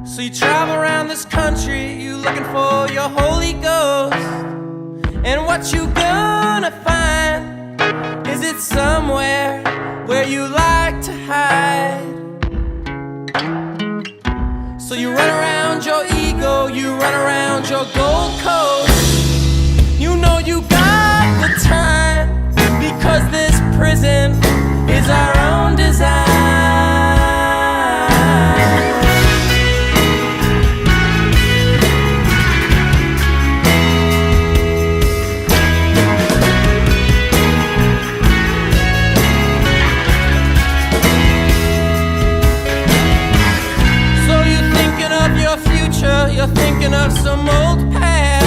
So you travel around this country, you looking for your Holy Ghost. And what you gonna find? Is it somewhere where you like to hide? So you run around your ego, you run around your Gold Coast. You know you got the time, because this prison is our own design. You're thinking of some old past,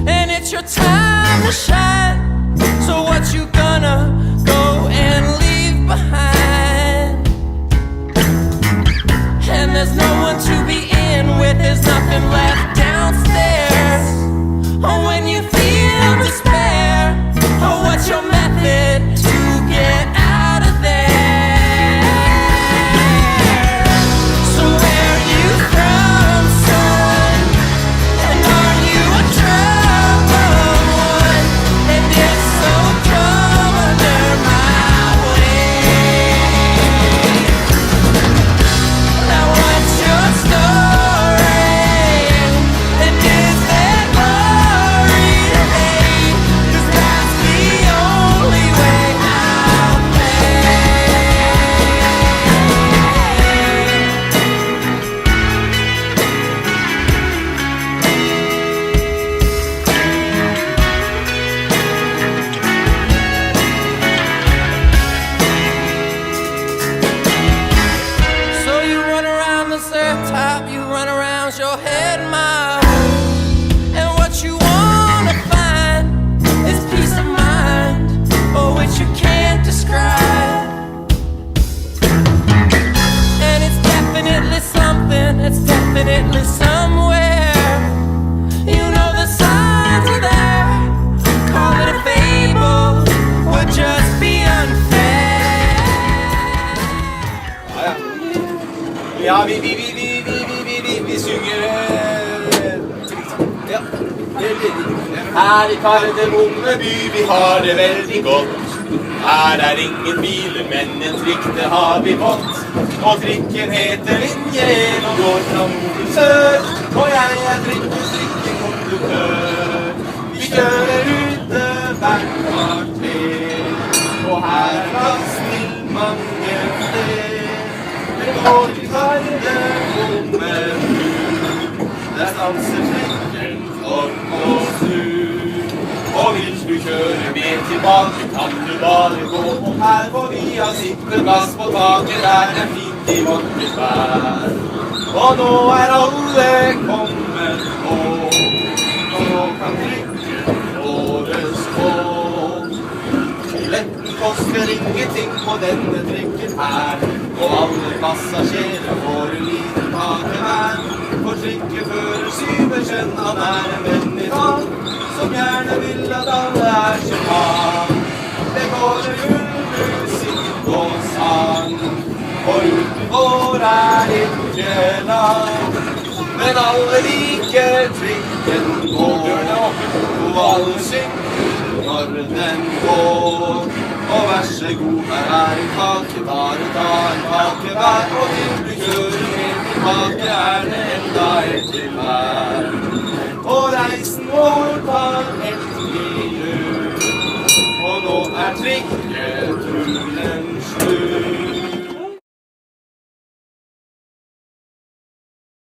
and it's your time to shine. So what you gonna go and leave behind? And there's no one to be in with, there's nothing left downstairs. Oh, when you feel despair, oh, what's your method to get out of there? So where are you from? You run around your head miles, and what you wanna find is peace of mind, or which you can't describe. And it's definitely something, it's definitely somewhere. You know the signs are there, call it a fable, would just be unfair. Ja, vi synger ja. Her i Kardemomme by, vi har det veldig godt. Her er ingen biler, men en trikk det har vi fått. Og trikken heter linje 1 og går fra nord til sør. Og jeg er trikkekonduktør. Vi kjører ute hvert kvarter, og her er plass til mange steder. Det går til Kardemomme by, der stanser trikken for å snu. Og vil du kjøre med tilbake, kan du bare gå. Og her får vi ha sitteplass på taket, der det er fint i vårt vær. Og nå er alle kommet på, og nå kan trikken åres på. Billetten koster ingenting på denne trikken her, og alle passasjerer får en liten kake hver. For trikkefører Syversen, han er en vennlig mann, som gjerne vil at alle er som han. Det går en julemusikk og sang, og utenfor er ikke land. Men alle liker trikken går, og alle synger når den går. Og vær så god, her er en kake, bare ta en kake hver. Og til du kjører helt tilbake, er det enda et til hver. Og reisen vår tar helt til jul, og nå er trikketuren slutt.